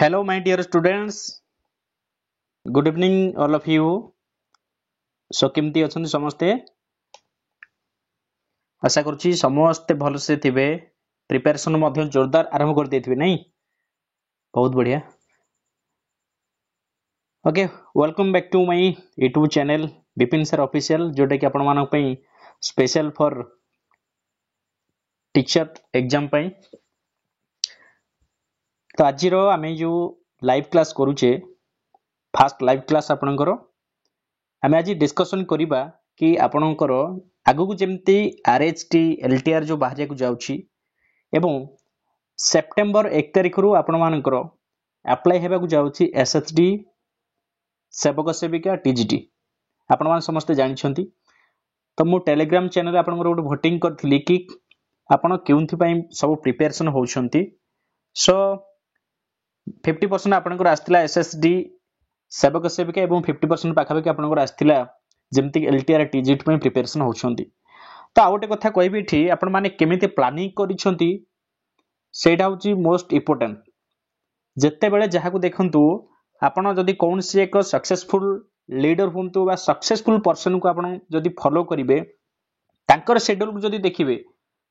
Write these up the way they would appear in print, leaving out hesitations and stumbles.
Hello, my dear students. Good evening, all of you. So, केमती अछंती समस्ते आशा करूची समस्ते भलसे थिबे प्रिपरेशन मध्य जोरदार आरंभ कर देथिबे नहीं बहुत बढ़िया okay welcome back to my YouTube channel Vipin sir official जोटा कि आपण मानक पई स्पेशल फॉर टीचर एग्जाम पई तो आज रो आमे जो लाइव क्लास करूचे फास्ट लाइव क्लास आपनकर आमे आज डिस्कशन करिबा कि आपनकर आगु को जेमती आरएचटी एलटीआर जो बाहर को जाउची एवं सेप्टेम्बर 1 तारिख रु आपण मानकर अप्लाई हेबा को जाउची एसएचडी सेवक सेविका टीजीटी आपण मान समस्त जानिछंती तो मु टेलीग्राम चैनल आपनकर गोटे वोटिंग करथिली कि आपण केउंथि पई सब प्रिपरेशन होउछंती सो 50% आपनकर आस्तिला एसएसडी सेवक सेविका एवं 50% पाखापाखि आपनकर आस्तिला जेमति एलटीआर टीजीटी पई प्रिपरेशन होउछंती तो आउटे कथा कहबी एठी आपण माने केमिति प्लानिंग करिछंती सेटा होची मोस्ट इंपोर्टेंट जेते बेले जहा को देखंतु आपण जदी कोनसी एक सक्सेसफुल लीडर हुंतु बा सक्सेसफुल पर्सन को आपण जदी फॉलो करिवे तांकर शेड्यूल को जदी देखिबे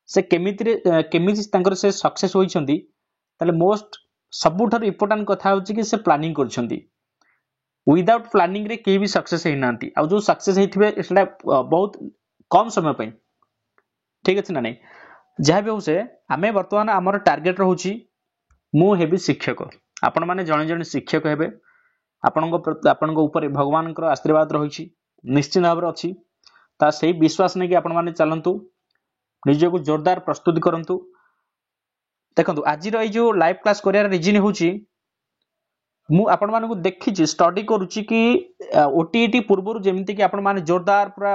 से केमिति तांकर से सक्सेस होइछंती ताले मोस्ट सबुठार इंपोर्टेंट कथा होची कि से प्लानिंग करछंती विदाउट प्लानिंग रे केही भी सक्सेस हे नांती आ जो सक्सेस हेथिबे सेटा बहुत कम समय पई ठीक अछि ना नै जहा भी होसे आमे वर्तमान हमर टार्गेट रहउची मु हेबी शिक्षक आपण माने जणे जणे शिक्षक हेबे आपनको ऊपर भगवान कर आशीर्वाद रहिछि निश्चित भाव अछि ता सही विश्वास नै कि आपण माने चलंतु निजे को जोरदार प्रस्तुति करंतु देखंतु आज रो जो लाइव क्लास करिया रीजन होची मु आपण मानको देखिछि स्टडी करूछि कि ओटीईटी पूर्वरु जेमिति कि आपण माने जोरदार पूरा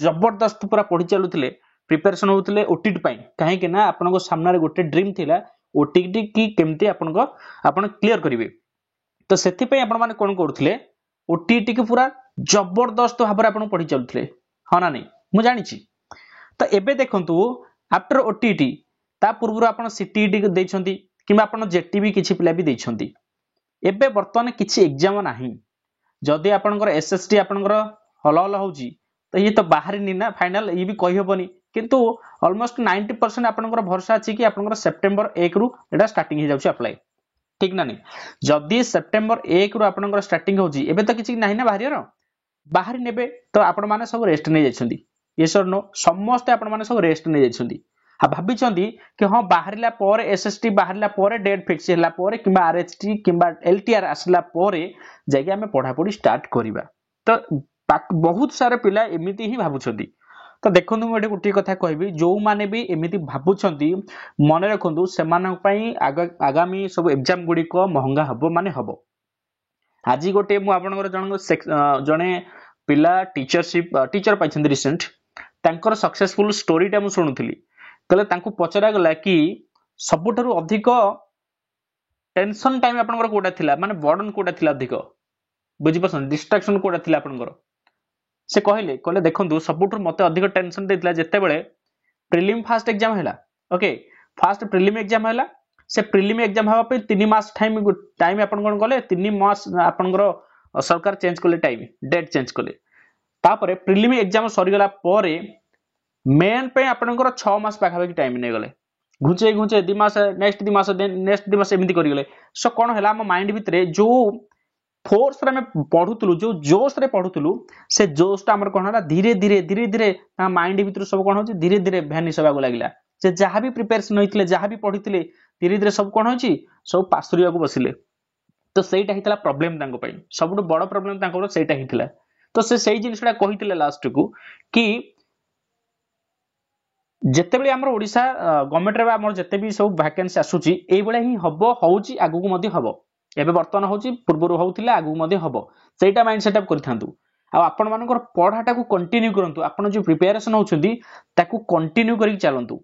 जबरदस्त पूरा पढि चलुथिले प्रिपरेशन होउथिले ओटीईटी पई काहे कि ना आपनको सामने रे गोटे ड्रीम थिला ओटीईटी की केमती आपनको आपण क्लियर करिवे तो सेथि पई आपण माने कोन करथले ओटीईटी के पूरा जबरदस्त भाबरे आपण पढि चलुथिले हा ना नै मु जानिछि तो एबे देखंतु आफ्टर ओटीईटी ता पूर्वरु आपण सीटीईटी दैछंती किबा आपण जेटीबी किछि पिला भी दैछंती एबे वर्तमान किछि एग्जाम नाही जदी आपनकर एसएसटी आपनकर हल हल होउची तो ये तो बाहर नी ना फाइनल ये भी कहि होबनी किंतु ऑलमोस्ट 90% आपनकर भरोसा अछि कि आपनकर सितंबर 1 रु एटा स्टार्टिंग हे जाउची अप्लाई ठीक ना नहीं जदी सितंबर 1 रु आपनकर स्टार्टिंग होउची एबे तो किछि नाही ना बाहर नेबे तो आपण माने सब रेस्ट नै जायछंती यस और नो समस्त आपण माने सब रेस्ट नै जायछंती आ भाबिछंती कि हां बाहरला पर एसएसटी बाहरला पर डेट फिक्स होला पर किबा आरएचटी किबा एलटीआर आसला पर जाय हमें पढ़ा पढ़ी स्टार्ट करिबा तो बहुत सारे पिला एमिति ही भाबुछंती तो देखंतु मु एठी गुटी कथा कहबी जो माने भी एमिति भाबुछंती मने रखंतु सेमान पई आगामी सब एग्जाम गुडी को महंगा हबो माने हबो आजी गोटे मु आपनकर जणे पिला टीचर पाइछंती रिसेंट तांकर सक्सेसफुल स्टोरी टा मु सुनुथली तले तांको पचरा गला कि सबुठारु अधिक टेंशन टाइम आपनकर कोडा थिला माने बर्डन कोडा थिला अधिक बुझि पसन डिस्ट्रैक्शन कोडा थिला आपनकर से कहले देखंतु सबुठारु मते अधिक टेंशन देथिला जत्ते बेले प्रीलिम फास्ट एग्जाम हैला ओके फास्ट प्रीलिम एग्जाम हैला से प्रीलिम एग्जाम हवा पे 3 मास टाइम आपन कोन गले 3 मास आपनकर सरकार चेंज करले टाइम डेट चेंज करले तापरे प्रीलिम एग्जाम सरी गला परे मेन पे आपनकर 6 मास पाखा टाइम नै गले घुचे 2 मास नेक्स्ट 2 मास एमिति करि गले सो कोन हैला हम माइंड भितरे जो फोर्स रे में पढुतलु जो जोश रे पढुतलु से जोशटा हमर कोन होला धीरे धीरे माइंड भितर सब कोन होची धीरे धीरे भ्यानिश होबा लागिला जे जहां भी प्रिपरेशन होइतिले जहां भी पढितिले धीरे धीरे सब कोन होची सब पासुरिया को बसिले तो सेटा हितला प्रॉब्लम तांको पई सबटु बड़ प्रॉब्लम तांको सेटा हितला तो से सेही जिनिसडा कहितिले लास्ट को कि जेते बेले हमर ओडिसा गवर्नमेंट रे हमर जेते भी सब वैकेंसी आसुची एई बेले ही हबो होउची आगु को मध्ये हबो एबे वर्तमान होउची पूर्वरु होउथिले आगु मध्ये हबो सेटा माइंड सेटअप करथांतु आ आपण मानकर पढाटा को कंटिन्यू करंतु आपण जो प्रिपरेशन होउछंती ताकू कंटिन्यू करी चलंतु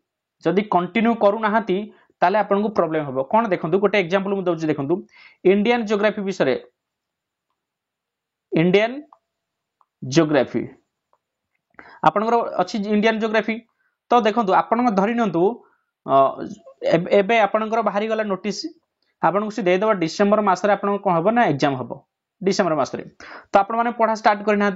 जदी कंटिन्यू करू नाहाती ताले आपण को प्रॉब्लम हबो कोन देखंतु गोटे एग्जांपल मु दउची देखंतु इंडियन ज्योग्राफी विषय इंडियन ज्योग्राफी आपनकर अछि इंडियन ज्योग्राफी तो देखंतु आपण धरि नंतु एबे आपनकर बाहरी गला नोटिस आपन से देदेव डिसेम्बर मसरे आप कौन हम ना एग्जाम हम डिसेम्बर मसरे तो आपण मैंने पढ़ा स्टार्ट करना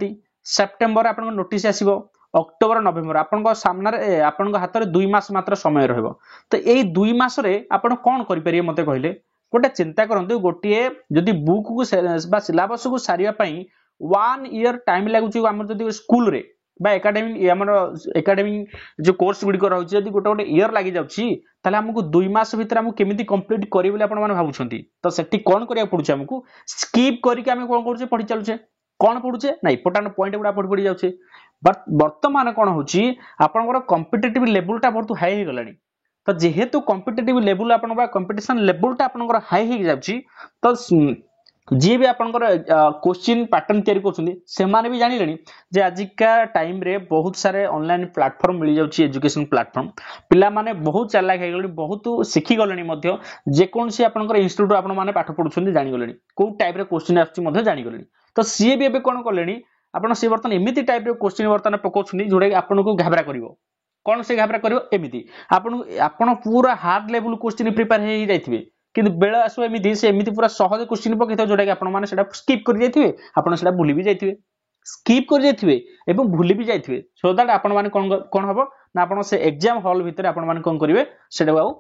सेप्टेम्बर आप नोटिस आसो अक्टोबर नवेम्बर आपण सामने आपण हाथ में 2 मास मात्र समय रहिबो तो यही 2 मासरे आपण कौन करें मत कहले गोटे चिंता करूँ गोटे जदि बुक को सिलेबस को सारिया 1 ईयर टाइम लगुच जब स्कूल रे बा एकाडेमिक जो कोर्स गुड़िक रही है गोटे गोटे ईयर लगी जाऊँगी आमको 2 मास भितर आमको केमी कंप्लीट करें भावुं तो से कौन करा पड़े आमको स्कीप करके कौन कर पढ़ी चलुचे कौन पढ़ुचे ना इंपोर्टाट पॉइंट गुड़ा पढ़ी पढ़ी जाऊे बट बर्तमान कौन होची आपनकर कॉम्पिटिटिव लेवलटा बहुत हाई हो गलानी तो जेहेतु कॉम्पिटिटिव लेवल आपन कंपटीशन लेवलटा आपनकर हाई हो जाउची तो जी भी आपनकर क्वेश्चन पैटर्न तैयारी करछुंदी सेमाने भी जानिलेनी जे आजिका टाइम रे बहुत सारे ऑनलाइन प्लेटफॉर्म मिल जाउची एजुकेशन प्लेटफॉर्म पिला माने बहुत चालाक हे गलेनी बहुत सिखि गलेनी मध्य जे कोन से आपनकर इंस्टीट्यूट आपन माने पाठ पढुछुंदी जानि गलेनी को टाइप रे क्वेश्चन आछी मध्य जानि गलेनी तो सीए भी एबे कोन करलेनी आपण से बर्तन एमिति टाइप रे क्वेश्चन बर्तन पकोछुंदी जोडे आपन को घाबरा करिवो कौन से घाबरा करिवो एमिति आपण पूरा हार्ड लेवल क्वेश्चन प्रिपेयर हे जाइथिबे किंतु बेला आसो एमिति से एमिति पूरा सहज क्वेश्चन पकेथ जोडा कि आपण माने सेटा स्किप कर जाइथिबे आपण सेटा भूली भी जाइथिबे स्किप कर जाइथिबे एवं भूली भी जाइथिबे सो दैट आपण माने कोन हबो ना आपण से एग्जाम हॉल भितर आपण माने कोन करिवे सेटा आउ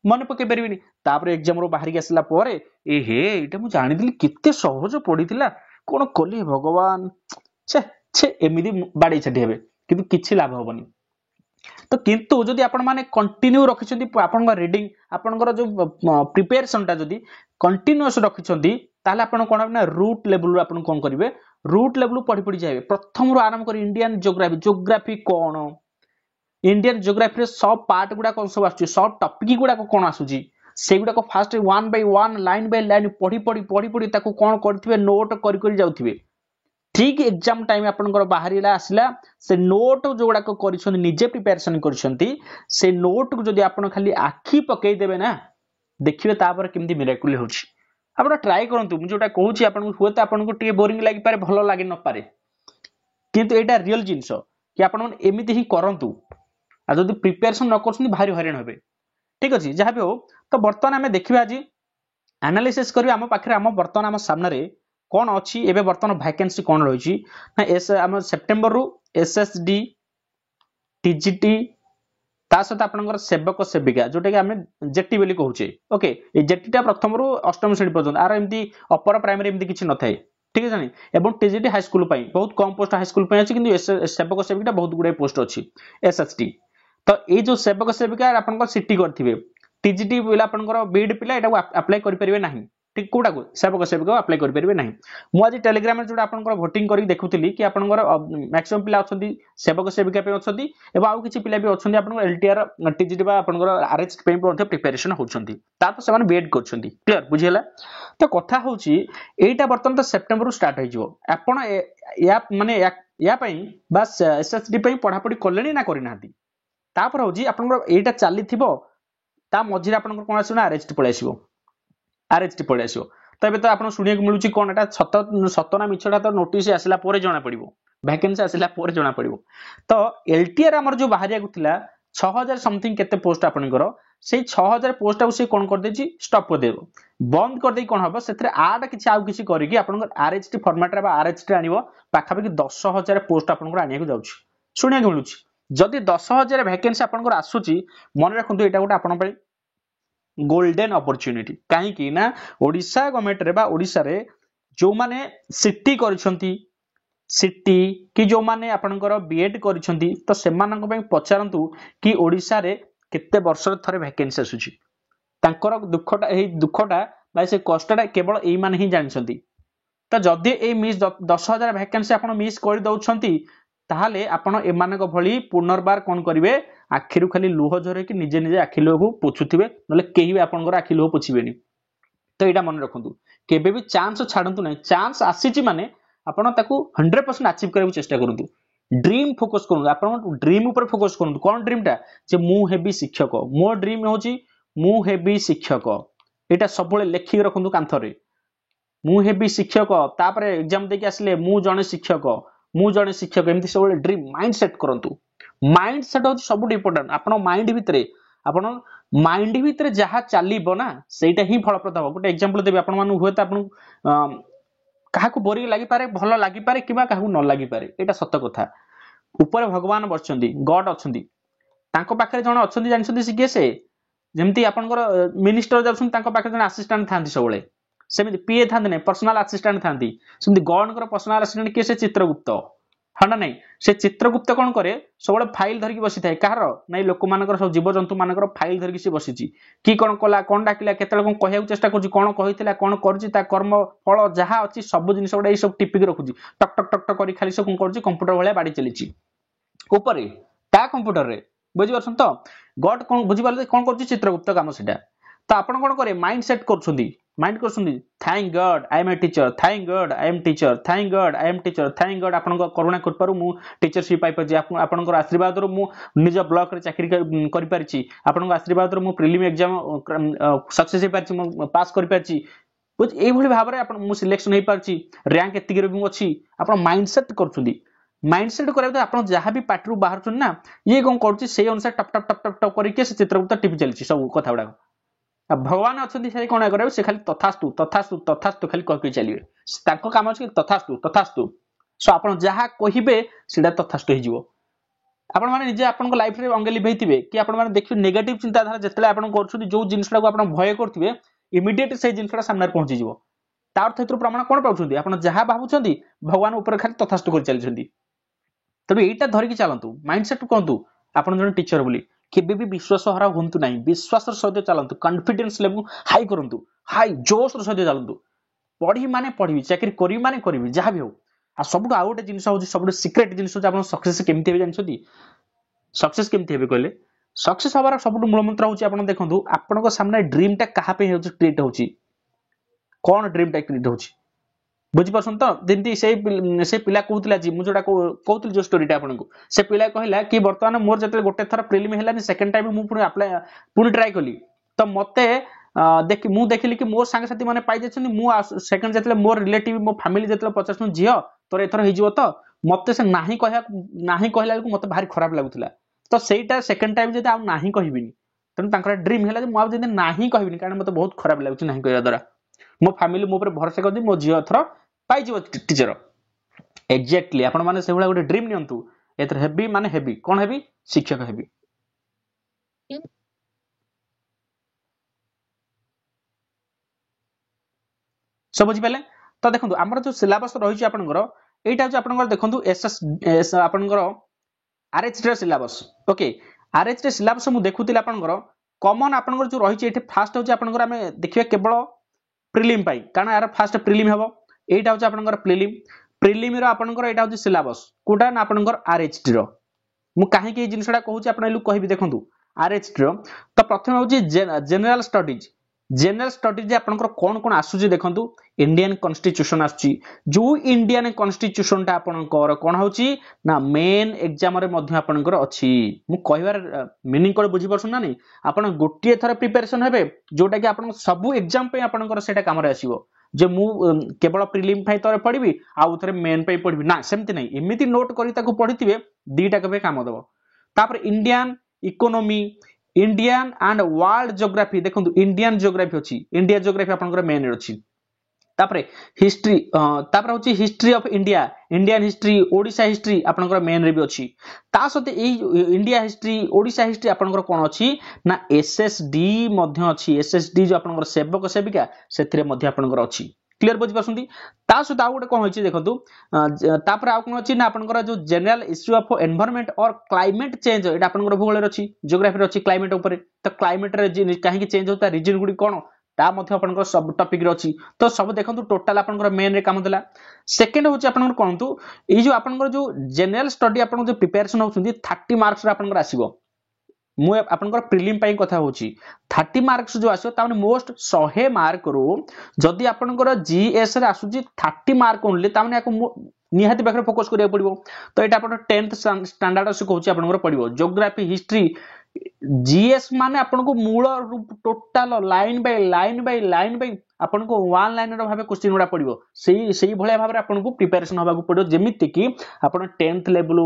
मन पके परिबिनी तापर एग्जाम रो बाहर के आसला परे ए हे एटा मु जानिदिली केते सहज पडिथिला कोन कली भगवान छे छे एमिति बाडी छटी हेबे किंतु किछि लाभ होबनी तो किंतु जदि आपण माने कंटिन्यू रखिछंती आपन रीडिंग आपन जो प्रिपरेशन टा जदि कंटिन्यूअस रखिछंती ताले आपण कोन ना रूट लेवल आपण कोन करिवे रूट लेवल पढ़ी पढ़ी जाइबे प्रथम रो आरंभ कर इंडियन ज्योग्राफी कोन इंडियन ज्योग्राफी रे सब पार्ट गुडा कोन सब आसुची सब टॉपिक गुडा कोन आसुची सेगुडा को fast 1 by 1 line by line पढ़ी पढ़ी ताको कोन करथिबे नोट करि करि जाउथिबे ठीक एग्जाम टाइम आपनकर बाहरिला आसिला से नोट जोड़ा को करिसोनी निजे प्रिपरेशन करिसोंती से नोट को जदि आपन खाली आखी पकई देबे ना देखिबे तापर केमदी मिरेकल होची आपण ट्राई करंतु मु जोटा कहूची आपन को होता आपन को टिके बोरिंग लागि पारे भलो लागि न पारे किंतु एटा रियल जिंस कि आपन एमिति ही करंतु आ जदि प्रिपरेशन न करसोनी भारी हरिण होबे ठीक अछि जहा भी हो तो वर्तमान हमें देखिबा आज एनालिसिस करिबा हम पाखरे हम वर्तमान हम सामने रे कौन अच्छी एवं बर्तमान वैकेंसी कौन रही ना एस आम सेप्टेम्बर रु एसएसडी टीजीटी ता सहित आपनकर सेवक सेविका जोटा कि आम जेटी बोली कहूचे ओके ये जेटीटा प्रथम रु अष्टम श्रेणी पर्यंत आर एमती अपर प्राइमरी एमती किछि नथाय ठीक है जानी एवं टीजीटी हाई स्कूल पई बहुत कम पोस्ट हाई स्कूल पई अछि किंतु सेवक सेविका बहुत गुडे पोस्ट अछि एसएसटी तो ये जो सेवक सेविका आपनकर सिटी करथिबे टीजीटी पिला आपनकर बीड पिला एटा अप्लाई करि परिबे नाही ठीक कोटा को सेवक सेविका अप्लाई करि परिबे नाही मु आज टेलीग्राम रे जोटा आपनकर वोटिंग करि देखुतली कि आपनकर मैक्सिमम पिला अछंती सेवक सेविका पे अछंती एबा आउ किछि पिला भी अछंती आपनकर एलटीआर टीजीटी बा आपनकर आरएच पे मध्ये प्रिपरेशन होछंती तापर सेमान बीएड करछंती क्लियर बुझियला तो कथा होची एटा बर्तन तो सेप्टेम्बर रु स्टार्ट होई जिवो आपण या माने या पई बस एसएसडी पे पढा पढी करलेनी ना करि नाहंती तापर होची आपनकर एटा चाली थिबो ता मझिरे आपनकर कोन आसुना आरएच पळे आसीबो आरएचटी पळे आसीबो तो एबे तो आपण सुनिया मिलुची कोन एटा सतना मिछडा तो नोटिस आसिला परे जणा पड़िबो वैकेंसी आसिला परे जणा पड़िबो तो एलटीआर हमर जो बाहरिया गुथिला 6000 समथिंग केते पोस्ट आपनकर सेही 6000 पोस्ट आ से कोन कर देची स्टॉप कर देबो बंद कर दे कोन हबो सेथरे आड किछि आउ किछि करिकि आपनकर आरएचटी फॉर्मेट रे बा आरएचटी आनिबो पाखापाखि 10000 पोस्ट आपनकर आनिया को जाउची सुनिया मिलुची जदि 10000 वैकेंसी आपनकर आसुची मन रखंतु एटा गोटे आपन पई गोल्डन अपॉर्चुनिटी कहीं कि ना ओडिशा गवर्नमेंट रे बा ओडिशा रे जो माने सिटी करिसंती सिटी कि जो माने आपनकर बीएड करिसंती तो सेमानक पई पचारंतु कि ओडिशा रे केते वर्ष रे थरे वैकेंसी आसुची तांकर दुखटा एही दुखटा बा से कष्टटा केवल एई माने ही जानिसंती तो जदि ए मिस 10000 वैकेंसी आपण मिस कर दउछंती ताहाले आपण एमानक भली पुनर्बार कोन करिवे आखिरु खाली लुह झरे कि निजे निजे आखि लुह को पोछुथिबे नले केही भी आपनकर आखि लुह पोछिबेनी तो एटा मन रखंतु केबे भी चांस छाडंतु नै चांस आसीची माने आपण ताकू 100% अचीव करबा चेष्टा करंतु ड्रीम फोकस करंतु आपण ड्रीम ऊपर फोकस करंतु कोन ड्रीम टा जे मु हेबी शिक्षक मो ड्रीम होची मु हेबी शिक्षक एटा सबले लेखि रखंतु कांथरे मु हेबी शिक्षक तापरे एग्जाम देके आसले मु जणे शिक्षक एमती सब ड्रीम माइंड सेट करंतु माइंड सेट होची सब इम्पोर्टेंट आपण माइंड भितरे आपण माइंड भितर जहाँ चलो ना सेटा ही फलप्रद हम गोटे एग्जांपल देवी आपण मानु हुए आपण क्या बोरिंग लगी पारे भल लगी पारे कि न लगी पारे एटा सत कथा ऊपर भगवान बसचंदी गॉड अछंदी तांको पाखरे जण अछंदी जानछंदी सी के से जेमती आपनकर मिनिस्टर जाउछन तांको पाखरे जण असिस्टेंट थांती सबले सेमिति पीए थांती नै पर्सनल असिस्टेंट थांती सेमिति गॉड पर्सनल असिस्टेंट के से चित्रगुप्त हाँ ना नहीं से चित्रगुप्त कौन करे सब फाइल धरिकी बसी थाए कहार नाई लोक मानकर सब जीवजंतु मानकर फाइल धरिकी से बसीची कि कौन कला कौन डाकिला केतले कौन कहया चेष्टा करूची कौन कहितला कौन करूची ता कर्म फल जहाँ अछि सब जिनिस गुडा सब टिपिक रखुची टक टक टक टक करी खाली से कौन करूची कंप्यूटर भलिया बाडी चलीची ऊपर ता कंप्यूटर रे बुझी परछन तो गॉड कौन बुझी पाले कौन करूची चित्रगुप्त काम सेटा तो आपण कौन करे माइंड सेट करछुंदी माइंड करछुंदी thank God I am a teacher thank God I am teacher thank God I am teacher thank God आपण करुणा कृपारु मु टीचरशिप पाई परछि आपण आशीर्वाद रो मु निज ब्लॉक रे चाकरी करि परछि आपण आशीर्वाद रो मु प्रीलिम एग्जाम सक्सेस हे परछि मु पास करि परछि बुझ एई भली भाबरे आपण मु सिलेक्शन हे परछि रैंक एतिक रे मु अछि आपण माइंडसेट करछुंदी माइंडसेट करे तो आपण जहां भी पार्टी बाहर छन ना ये कोन करछि से अनुसार टप टप टप टप टप करके से चित्रगुप्त टीपी चलछि सब कथा बडा भगवान अच्छे से कौन करे से खाली तथास्तु तथास्तु तथास्तु खाली कह चलिए ताको काम अछि तथास्तु तथास्तु सो आपण जहाँ कहिबे सेटा तथास्तु हो जिवो आपण माने निजे आपण लाइफ रे अंगे लिभेइथिबे कि आपण माने देखियो नेगेटिव चिंताधारा जतले आपण करछुदी जो जिनिसटा को आपण भय करथिबे इमीडिएट से जिनिसटा सामने पहुंची जिवो तार थेतु प्रमाण कोन पाउछुदी आपण जहाँ भाबुछंदी भगवान ऊपर खाली तथास्तु कर चलिछंदी तबे एटा धरिकी चलंतु माइंडसेट कहंतु आपण जण टीचर बोली केबे भी विश्वास हरा होंतु नहीं विश्वास सहित चलतु कॉन्फिडेंस लेवल हाई करंतु हाई जोश सहित चलतु पढ़ी माने पढ़ी चाकरी करी माने करी जहाँ भी हो आ सबुठ आउ गोटे जिनिस होची सबुठ सीक्रेट जिनिस होची आपण सक्सेस केमती हेबे जानछथि सक्सेस केमती हेबे कहले सक्सेस हबार सबुठ मूल मंत्र होची आपण देखंतु आपनको सामने ड्रीम टा कहा पे होची क्रिएट होची कोन ड्रीम टा क्रिएट होची बुझी परछन तो जेंती से पिला कहउतला जी मु जोडा कहउतल जो स्टोरीटा आपनको से पिला कहला कि वर्तमान मोर जते गोटे थर प्रीलिम हेलानी सेकंड टाइम मु पुनी अप्लाई पुनी ट्राई कली तो मते मु देखिली कि मोर संग साथी माने पाई जेछनी मु सेकंड जतले मोर रिलेटिव मो फैमिली जतले 50 झियो तोर एथर हे जिवो तो मते से नाही कहला को मते भारी खराब लागुतला तो सेटा सेकंड टाइम जते आ नाही कहिबिनी तन तांकर ड्रीम हेला जे मु आ जते नाही कहिबिनी कारण मते बहुत खराब लागुछ नाही कहया द्वारा मो फैमिली मो ऊपर भरोसा कर दी मो झियो थर पाई जिवो टीचर एग्जैक्टली आपण माने से गोटे ड्रीम नियंतु एथर हेबी माने हेबी कोन हेबी शिक्षक हेबी सब बुझी पाले तो देखंतु हमर जो सिलेबस रहिछि आपनकर एटा जो आपनकर देखंतु एसएस आपनकर आरएच रे सिलेबस ओके आरएच रे सिलेबस मु देखुतिला आपनकर कॉमन आपनकर जो रहिछि एठी फास्ट होछि आपनकर हमें देखिबा केवल प्रीलिम पाई कारण यार फास्ट प्रीलिम हबो एटा होछि आपनकर प्रीलिम रो आपनकर एटा होछि सिलेबस कोटा ना आपनकर आरएचटी रो मु काहे के जिनिसडा कहूछि आपन लु कहबी देखंतु आरएचटी रो तो प्रथम होछि जनरल स्टडीज आपनकर कोन कोन आसुछि देखंतु इंडियन कॉन्स्टिट्यूशन आसुछि जो इंडियन कॉन्स्टिट्यूशन ता आपनकर कोन होछि ना मेन एग्जाम रे मध्ये आपनकर अछि मु कहबार मीनिंग कोन बुझी परछन ना नै आपन गोटिए थर प्रिपरेशन हेबे जोटा कि आपन सब एग्जाम पे आपनकर सेटा काम रे आसीबो जे मु केवल प्रीलिम फाइ तरे पढिबी आ उथरे मेन पे पढिबी ना सेमति नै एमिति नोट करी ताको पढितिबे दीटा केबे काम दबो तापर Indian economy Indian and world geography देखंतु इंडियन ज्योग्राफी अछि इंडिया ज्योग्राफी आपनकर मेन अछि तापरे हिस्ट्री तापर होछि history of India Indian history Odisha history आपनकर मेन रे भी अछि ता सते ए इंडिया हिस्ट्री ओडिसा हिस्ट्री आपनकर कोन अछि ना एसएसडी मध्ये अछि एसएसडी जो आपनकर सेवक सेविका सेथिरे मध्ये आपनकर अछि क्लियर बुझि परसुंती ता सते आ गोटे कोन होछि देखंतु तापर आ कोन अछि ना आपनकर जो जनरल इश्यू ऑफ एनवायरनमेंट और क्लाइमेट चेंज एटा आपनकर भूगोल रे अछि ज्योग्राफी रे अछि क्लाइमेट ऊपर तो क्लाइमेट रे काहे कि चेंज होता रीजन गुडी कोन ता मध्ये आपनकर सब टॉपिक रे अछि तो सब देखंतु टोटल आपनकर मेन रे काम देला सेकंड होछि आपनकर कोनतु ए जो आपनकर जो जनरल स्टडी आपन जो प्रिपरेशन होछुंदी 30 मार्क्स रे आपनकर आसीबो मु आपनकर प्रीलिम पई कथा होछि 30 मार्क्स जो आसो ता माने मोस्ट 100 मार्क रो जदी आपनकर जीएस रे आसुची 30 मार्क ओनली ता माने याको निहाती पाखरे फोकस करिया पड़िबो तो एटा अपन 10th स्टैंडर्ड से कहउची आपनकर पड़िबो ज्योग्राफी हिस्ट्री जीएस माने आपनको मूल रूप टोटल लाइन बाय लाइन आपनको वन लाइनर भाबे क्वेश्चन गुडा पड़िबो सेही भलिया भाबे आपनको प्रिपरेशन होबाकू पड़िबो जेमिति कि आपण 10th level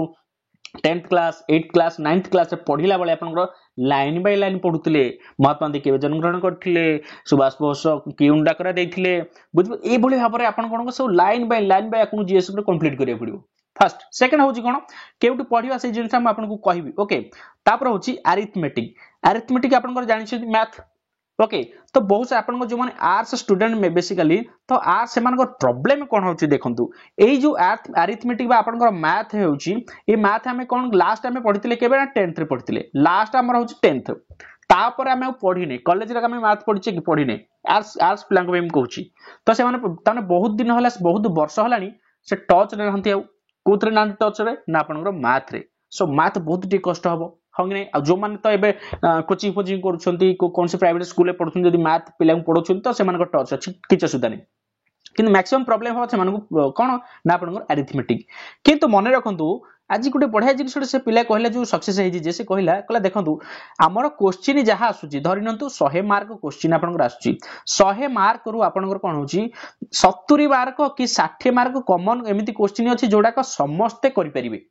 10th class 8th class 9th class रे पढिला बळे आपनकर line by line पढ़ुले Mahatma Gandhi केवे जन्मग्रहण करथिले सुभाष बोस केउन डाकरा देथिले बुझ ए भली भाबरे आपण कोन सब लाइन बाय आपन जीएस रे कंप्लीट करिया पड़िबो फर्स्ट सेकंड होची कोन केउटी पढिबा से जिनसा हम आपन को कहबी ओके तापर होची अरिथमेटिक आपन को जानि छी मैथ ओके तो बहुत से आपन को जो माने आर्ट्स स्टूडेंट में बेसिकली तो आर्ट्स सेमान को प्रॉब्लम कोन होची देखंतु एई जो अरिथमेटिक बा आपन को मैथ हेउची ए मैथ हमें कोन लास्ट हमें पढितले केबे ना 10th रे पढितले लास्ट हमर होची 10th तापर हमें पढिने कॉलेज रे हमें मैथ पढिचे कि पढिने आर्ट्स प्लान को हम कहूची तो से माने ताने बहुत दिन होला बहुत वर्ष हलानी से टच रे रहंती आ कोथरे ना टच रे ना आपन को मैथ रे सो मैथ बहुत टी कष्ट हबो हंगने जो माने तो एबे कोचिंग कोचिंग करूछंती कोन से प्राइवेट स्कूल ले पढुछन जदी मैथ पिला पढुछन तो से मानको टच अछि किछ सुदा नै किंतु मैक्सिमम प्रॉब्लम हो से मानको कोन ना आपन अरिथमेटिक किंतु मने रखंतु आज गुटे बढ़िया जिनिस से पिला कहले जो सक्सेस हे जे से कहला देखंतु हमर क्वेश्चन जहा आसुची धरिनंतु 100 मार्क क्वेश्चन आपन आसुची 100 मार्क रु आपन कोन होची 70 मार्क कि 60 मार्क कॉमन एमिति क्वेश्चन अछि जोडा को समस्त करि परिबे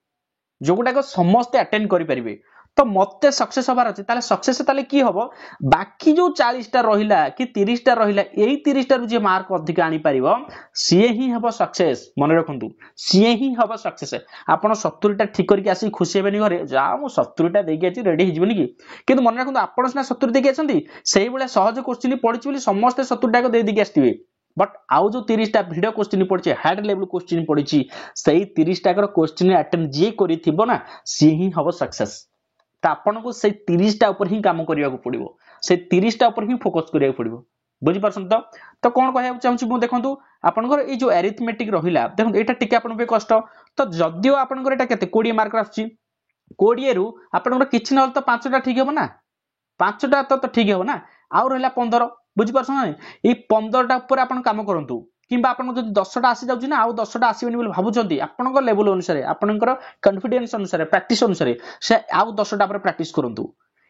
जोगुडा को समस्त अटेंड करि परिबे तो मते सक्सेस हबार अछि ताले सक्सेस ताले की हबो बाकी जो 40 टा रहिला कि 30 टा रहिला एई 30 टा रु जे मार्क अधिक आनी परिबो सिए ही हबो सक्सेस मन रखंतु सिए ही हबो सक्सेस आपण 70 टा ठीक करके आसी खुशी हेबेनी घरे जा मु 70 टा देकी अछि रेडी हिजबनी की किंतु मन रखंतु आपण सना 70 देकी आछंती सेही बेले सहज क्वेश्चन पढिछि बोली समस्त 70 टा को दे देकी आस्तिबे बट आउ जो 30 टा वीडियो क्वेश्चन पढिछि हार्ड लेवल क्वेश्चन पढिछि सेही 30 टा क्वेश्चन अटेम्प्ट जे करिथिबो ना सी ही हबो सक्सेस तो आपन को से 30 टा ऊपर ही काम करिया को पड़िबो से 30 टा ऊपर ही फोकस करिया को पड़िबो बुझि परछन तो कोन कहया चाहूची मु देखंतु आपन को ए जो अरिथमेटिक रहिला देखंतु एटा टिके आपन पे कष्ट तो जदियो आपन को एटा केते 20 मार्क आछी 20 रु आपन को किछ न तो 5 टा ठीक हेबो ना 5 टा तो ठीक हेबो ना आ रहला 15 बुझि परछन ना ए 15 टा ऊपर आपन काम करंतु किंबा आपन जदि 10 टा आसी जाउची ना आउ 10 टा आसीबेनी बोल भाबुचंती आपन को लेवल अनुसार आपन को कॉन्फिडेंस अनुसार प्रैक्टिस अनुसार से आउ 10 टा पर प्रैक्टिस करंतु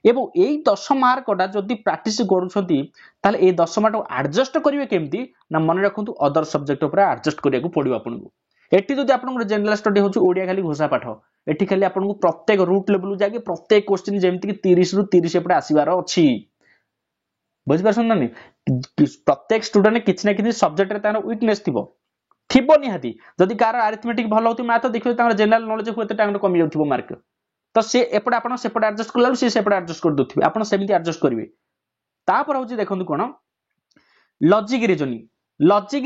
एबो एई 10 मार्क टा जदि प्रैक्टिस करूछंती ताले ए 10 मार्क एडजस्ट करिवे केमती ना मन रखंतु अदर सब्जेक्ट ऊपर एडजस्ट करिया को पड़िबो आपन को एठी जदि आपन को जनरल स्टडी होची ओडिया खाली घोषा पाठ एठी खाली आपन को प्रत्येक रूट लेवल जाके प्रत्येक क्वेश्चन जेमती कि 30 रु 30 एपटे आसीबार अछि बुझि परछन ना प्रत्येक स्टूडेंट किछ ना किछ सब्जेक्ट रे तार वीकनेस थिबो थिबो निहाती जदि कार अरिथमेटिक भलो होती मैथ देखियो तार जनरल नॉलेज होते टाइम कमी जाउथिबो मार्क तो से एपटे आपन सेपटे एडजस्ट करला से सेपटे एडजस्ट कर दोथिबे आपन सेमिति एडजस्ट करिवे तापर होची देखंतु कोन लॉजिक रीजनिंग लॉजिक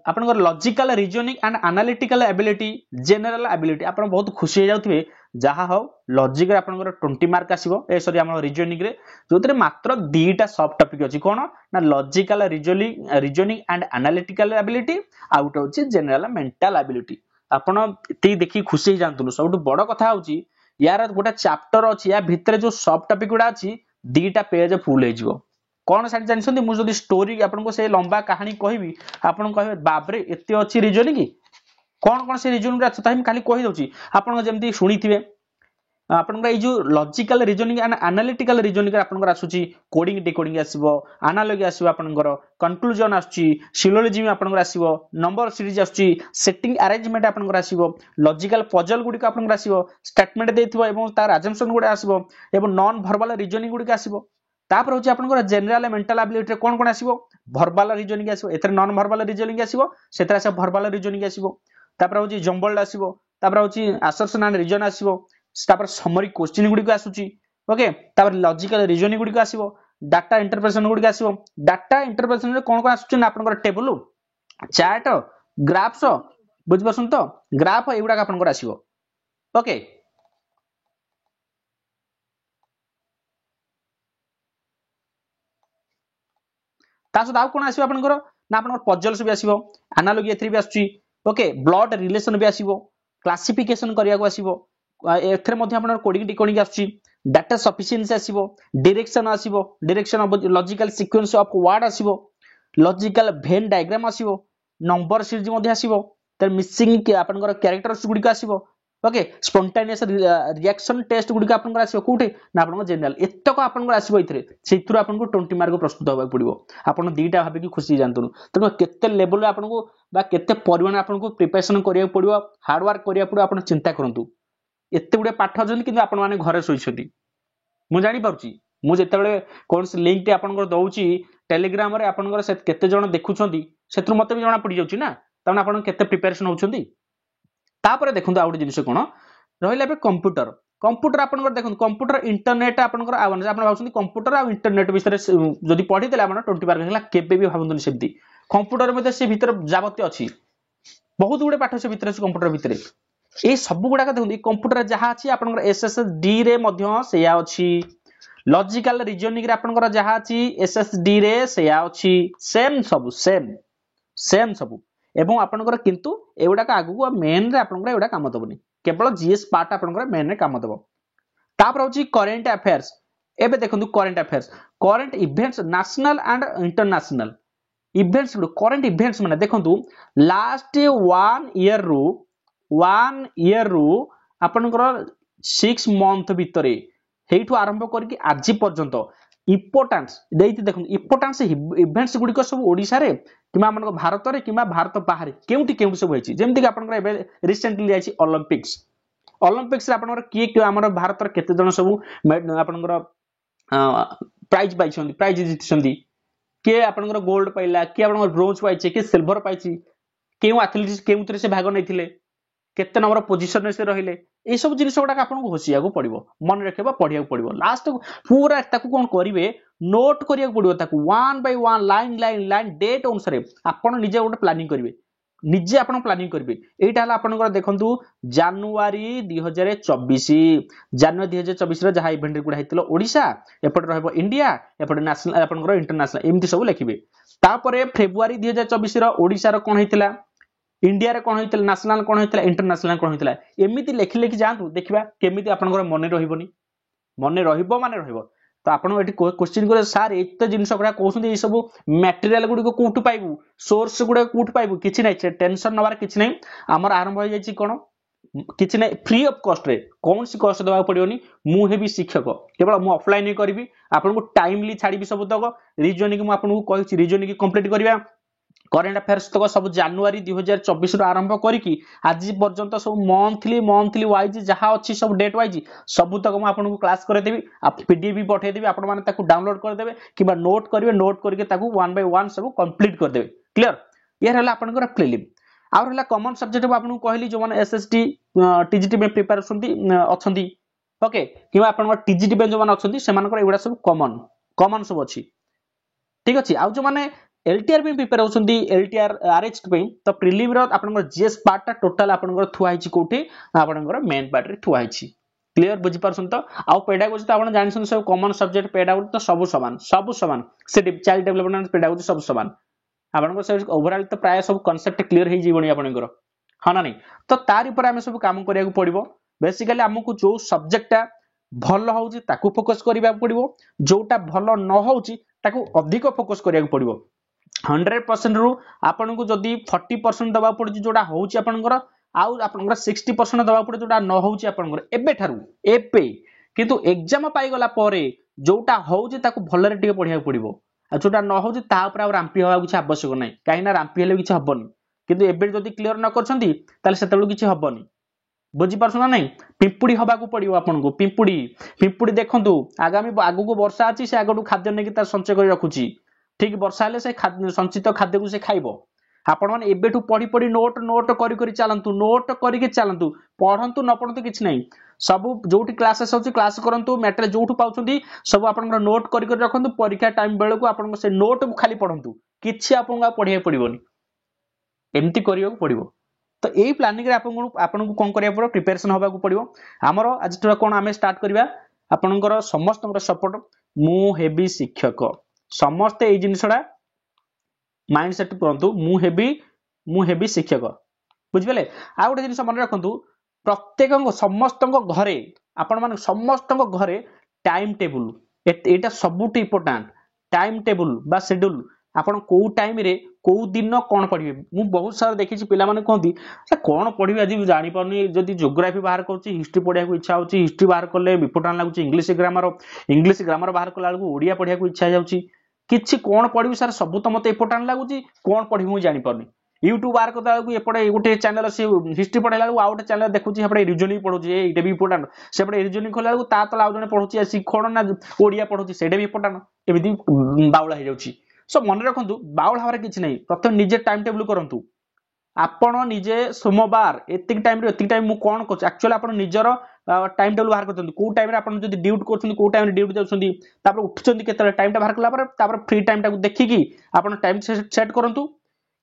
आपन logical reasoning and analytical ability general ability आपन बहुत खुशी हो जाउथिबे जहा हो लॉजिक रे आपन 20 मार्क आसीबो ए सॉरी हमर रीजनिंग रे जोतरे मात्र दीटा सब टॉपिक अछि कोन ना logical reasoning and analytical ability out होची जनरल मेंटल एबिलिटी आपन ती देखि खुशी हो जांतुनु सबटु बड़ कथा होची यार गोटा चैप्टर अछि या भितरे जो सब टॉपिक गुडा अछि दीटा पेज फुल हे जिवो कोन साइड जानछन्ती मु जदी स्टोरी आपन को से लंबा कहानी कहबी आपन कहबे बाबरे एते अछि रीजनिंग कोन से रीजनिंग रे अछि खाली कहि दउची आपन जेमती सुनिथिबे आपन को जो logical reasoning and analytical reasoning आपन को आसुची कोडिंग डिकोडिंग आसीबो एनालॉजी आसीबो आपन को कंक्लूजन आसुची सिलोजिज्म आपन को आसीबो नंबर सीरीज आसुची सेटिंग अरेंजमेंट आपन को आसीबो लॉजिकल पजल गुडी को आपन को आसीबो स्टेटमेंट देथिबो एवं तार अजम्पशन गुडी आसीबो एवं नॉन वर्बल रीजनिंग गुडी आसीबो तापर होची आपन को जनरल मेंटल एबिलिटी रे कोन आसीबो वर्बल रीजनिंग आसीबो एथरे नॉन वर्बल रीजनिंग आसीबो सेतरा से वर्बल रीजनिंग आसीबो तापर होची जंबल्ड आसीबो तापर होची असर्शन एंड रीजन आसीबो तापर समरी क्वेश्चन गुडी को आसुची ओके तापर लॉजिकल रीजनिंग गुडी को आसीबो डाटा इंटरप्रिटेशन गुडी को आसीबो डाटा इंटरप्रिटेशन रे कोन आसुची ना आपन टेबल चार्ट ग्राफ्स बुझ परछन तो ग्राफ एगुडा आपन को आसीबो ओके तासो दाउ कोन आसीबो आपन ना आपन पजल्स भी आसीबो एनालॉजी एथरि भी आसुची ओके ब्लड रिलेशन भी आसीबो क्लासिफिकेशन करिया को आसीबो एथरे मध्ये आपन कोडिंग डिकोडिंग आसुची डाटा सफिशिएंसी आसीबो direction of logical sequence of word आसीबो लॉजिकल वेन डायग्राम आसीबो नंबर सीरीज मध्ये आसीबो तर मिसिंग के आपन कैरेक्टर्स गुडी को आसीबो ओके स्पॉन्टेनियस रिएक्शन टेस्ट गुडी को आपन को आसीबो कोठे ना आपन जनरल एतक आपन को आसीबो इथरे सेथुर आपन को 20 मार्क प्रस्तुत होबा पड़िबो आपन दीटा भाबे कि खुशी जानतनु तनो केते लेवल रे आपन को बा केते परिमाण आपन को प्रिपरेशन करिया पड़िबो हार्ड वर्क करिया पड़िबो आपन चिंता करंतु एते गुडे पाठ जन किंतु आपन माने घरे सोइछथि ମୁଁ ଜାଣିପାରୁଛି ମୁଁ ଯେତେବେଳେ କୌଣସି ଲିଙ୍କଟି ଆପଣଙ୍କର ଦଉଛି टेलीग्राम रे आपनकर से केते जण देखुछंती सेत्रु मते भी जणा पड़ी जाउची ना ताने आपन केते प्रिपरेशन होउछंती तापर देखंतु आउट जिनिस कोन रहिला बे कंप्यूटर कंप्यूटर आपनकर देखंतु कंप्यूटर इंटरनेट आपनकर आवन आपन भाउछंती कंप्यूटर आ इंटरनेट विषय जदी पढी देले आपन 20 मार्क हला केबे भी भाबंतुनी सेमती कंप्यूटर मध्ये से भीतर जावत्य अछि बहुत गुडे पाठ से भीतर कंप्यूटर भीतर ए सब गुडा का देखंतु कंप्यूटर जहा अछि आपनकर एसएसडी रे मध्ये सेया अछि लॉजिकल रीजनिंग रे आपनकर जहा अछि एसएसडी रे सेया अछि सेम सब एवं आपनकर किंतु एगुडा का आगु मेन रे आपनकर एगुडा काम दबनी केवल जीएस पार्ट आपनकर मेन रे काम दबो तापर होछि करंट अफेयर्स एबे देखंतु current events national and international events current events माने देखंतु लास्ट 1 ईयर रु आपनकर 6 मंथ भितरे हेठु आरंभ करके आज पर्यंत इंपोर्टेंस देइति देखो इंपोर्टेंस इवेंट्स गुडी को सब ओडिसा रे किमा मन भारत रे किमा भारत बाहर केउटी सब होइछि जेमति कि आपन एबे रिसेंटली आइछि ओलंपिक्स रे आपन की हमर भारत रे केते जण सब आपन प्राइज पाइछंती प्राइज जितिछंती के आपन गोल्ड पाइला के आपन ब्रोंज पाइछि के सिल्वर पाइछि केउ एथलीट्स केउतरे से भाग नैथिले केते नंबर पोजीशन से रहिले ए सब जिनिस गुडा आपन को होसिया को पड़िबो मन रखबा पढिया को पड़िबो लास्ट पूरा ताकू कोन करिवे नोट करिया पड़िबो ताकू 1 बाय 1 लाइन डेट अनुसार आपन निजे गोटे प्लानिंग करिवे निजे आपन प्लानिंग करिवे एटा हला आपन देखंतु जनवरी 2024 जनवरी 2024 रे जहा इवेंट गुडा हेतिलो ओडिसा एपट रहबो इंडिया एपट नेशनल आपन इंटरनेशनल एमती सब लिखिबे तापरे फेब्रुवारी 2024 रो ओडिसा रो कोन हेतिला इंडिया रे कोन होइतला नेशनल कोन होइतला इंटरनेशनल कोन होइतला एमिति लेखि लेखि जांतु देखिबा केमिति आपनकर मने रहिबोनी मने रहिबो माने रहिबो तो आपण एठी क्वेश्चन करे सर एते जिंस गुडा कहउछन ए सब मटेरियल गुडी को कोठु पाइबु सोर्स गुडा कोठु पाइबु किछि नै टेंशन नवार किछि नै हमर आरंभ हो जायछि कोन किछि नै फ्री ऑफ कॉस्ट रे कोन सी कॉस्ट दबा पडियोनी मु हेबी शिक्षक केवल मु ऑफलाइन करबी आपन को टाइमली छाडीबी सब तक रीजनिंग मु आपन को कहिछि रीजनिंग कंप्लीट करबा करंट अफेयर्स तक सब जनवरी 2024 रो आरंभ करिकी आज पर्यंत सब मंथली वाइज जहां अछि सब डेट वाइज सब तक म आपन को क्लास करे देबी आप पीडीएफ भी पठे देबी आपन माने ताकू डाउनलोड कर देबे किबा नोट करिवे नोट करके ताकू 1 बाय 1 सब कंप्लीट कर देबे क्लियर यार हला आपन को प्रीलिम और हला कॉमन सब्जेक्ट आपन को कहली जो माने एसएसटी टीजीटी में प्रिपरेशन अछंती ओके किबा आपन को टीजीटी में जो माने अछंती से मानकर एगुडा सब कॉमन सब अछि ठीक अछि आ जो माने एलटीआर भी प्रिपेयर होछंती एलटीआर आरएच पे तो प्रीलिम रो आपन जीएस पार्ट टोटल आपन थुआ हिची कोठी आपन मेन पार्ट रे थुआ हिची क्लियर बुझी परसन तो आ पेडागोजी तो आपन जानसन सब कॉमन सब्जेक्ट पेडागोजी तो सब समान से चाइल्ड डेवलपमेंट पेडागोजी सब समान आपन से ओवरऑल तो प्राय सब कांसेप्ट क्लियर हे जीवनी आपन हां ना नहीं तो तार ऊपर हम सब काम करिया को पड़िबो बेसिकली हमकु जो सब्जेक्टटा भल होउची ताकू फोकस करिबा पड़िबो जोटा भल न होउची ताकू अधिक फोकस करिया को पड़िबो 100% रु आपन को जदी 40% दबा पड़छि जोडा होउछि आपनकर आउ आपनकर 60% दबा पड़े जोडा न होउछि आपनकर एबे थारु एपे किंतु एग्जाम पाई गला परे जोटा होउछि ताकू भलरे टिके पढिया पड़िबो आ जोटा न होउछि ता ऊपर आ राम्पी होबा किछ आवश्यक नै काहे ना राम्पी हेले किछ हबनी किंतु एबे जदी क्लियर न करछंती ताले सेतेबेलु किछ हबनी बुझी परछ ना नै पिंपुडी होबा को पड़िबो आपन को पिंपुडी देखंतु आगामी आगु को वर्षा अछि से आगडु खाद्य नै कि ता संचय करि रखुछि ठीक वर्षा हेले से संचित खाद्य को से खाइबो आपण माने एबेठु पढी नोट करी चलंतु पढंतु न पढंतु किछ नै सब जोठी क्लासेस होची क्लास करंतु मैटर जोठु पाउछंती सब आपण नोट करी रखंतु परीक्षा टाइम बेले को आपण से नोट को खाली पढंतु किछ आपण पढिया पड़िबोनी एम्ति करियो पड़िबो तो एई प्लानिंग रे आपण को कोन करिया पड़ो प्रिपरेशन होबा को पड़िबो हमरो आज तोरा कोन हमें स्टार्ट करबा आपनकर समस्त सपोर्ट मु हेबी शिक्षक समस्त ए जिनिसडा माइंडसेट करंतु मु हेबी शिक्षक बुझिबले आ गोटे जिनिस मन रखंतु प्रत्येक समस्त घरे आपण माने समस्त घरे टाइम टेबल एटा सबुट इंपोर्टेंट टाइम टेबल बा शेड्यूल आपण को टाइम रे को दिन कोन पढिबे मु बहुत सारा देखि छि पिला माने कहंती से कोन पढिबे आज जानि परनी जदी ज्योग्राफी बाहर करछि हिस्ट्री पढिया को इच्छा होछि हिस्ट्री बाहर करले इंपोर्टेंट लागुछि इंग्लिश ग्रामर बाहर करला को ओडिया पढिया को इच्छा जाउछि किछि कोन पढिबे सर सब तो मते इंपोर्टेंट लागुछि कोन पढिबे मु जानि परनी यूट्यूब बाहर करता बेलू एपटे गोटे चैनल से हिस्ट्री पढ़ाइला बेलू आउ गोटे चैनल देखुची एपटे रिजनिंग पढ़ुची एटा भी इंपोर्टेंट सेपटे रिजनिंग खोला बेलू ता तला आउ जने पढ़ुची शिक्षण ना ओडिया पढ़ुची सेटा भी इंपोर्टेंट एमिति बाउला हो जाउची सो मन रखंतु बाउला हमारे किछि नै प्रथम निजे टाइम टेबल करंतु आपण निजे सोमवार एतिक टाइम मु कोन करछ एक्चुअली आपण निजर टाइम टेबल बाहर करछन को टाइम रे आपण जदी ड्यूटी करछन को टाइम रे ड्यूटी जाउछन तापर उठछन केतले टाइम टा बाहर कला पर तापर फ्री टाइम टा देखि की आपण टाइम सेट करंतु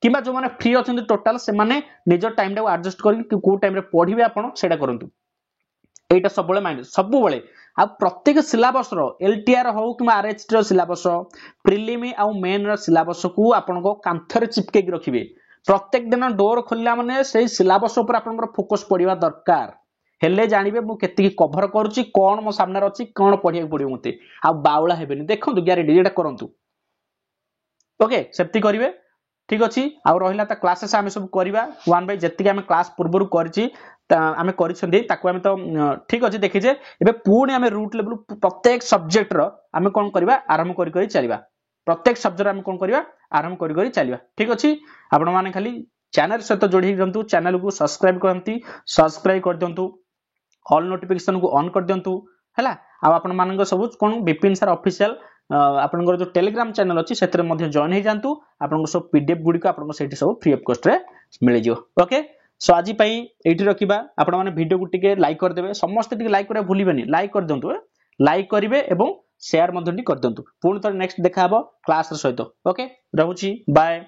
किबा जो माने फ्री अछन टोटल से माने निजर टाइम टा एडजस्ट करि को टाइम रे पढिबे आपण सेटा करंतु एटा सब बेले माइंड सब बेले आ प्रत्येक सिलेबस रो एलटीआर हो कि आरएचटी रो सिलेबस प्रिलिम आ मेन रो सिलेबस को आपण को कांथरे चिपके के रखिबे प्रत्येक दिन डोर खोलला माने सेही सिलेबस ऊपर आपण को फोकस पडिबा दरकार हेले जानिबे मु केति कवर करूची कोन मो सामने अछि कोन पढिया पडियो मते आ बावळा हेबेनी देखंतु ग्यारेंटी एटा करंतु ओके सेफ्टी करिवे ठीक अछि आ रहिला त क्लासेस आमे सब करिवा वन बाय जति आमे क्लास पूर्वरु करछि आमे करिसंदी ताकू आमे तो ठीक अछि देखि जे एबे पूर्ण आमे रूट लेवल प्रत्येक सब्जेक्ट रो आमे कोन करिवा आरंभ करि करि चलिबा प्रत्येक सब्जेक्ट आमे कोन करिवा आरंभ करि करि चलिबा ठीक अछि आपण माने खाली चैनल सहित जोड़ी रंतु चैनल को सब्सक्राइब करंती सब्सक्राइब कर दियंतु ऑल नोटिफिकेशन को ऑन कर दियंतु हैला आ आपण मानक सब कोन विपिन सर ऑफिशियल आपनकर जो टेलीग्राम चैनल अछि सेतरे मध्ये जॉइन हे जानतु आपनको सब पीडीएफ गुडी को आपनको सेठी सब फ्री ऑफ कॉस्ट रे मिल जियो ओके सो आजि पई एठी रखिबा आपण माने वीडियो को टिके लाइक कर देबे समस्त टिके लाइक करे भूलिबेनी लाइक कर दंतु लाइक करिवे एवं शेयर मध्ये कर दंतु पूर्ण तर नेक्स्ट देखा हबो क्लास रे सहित ओके रहूची बाय।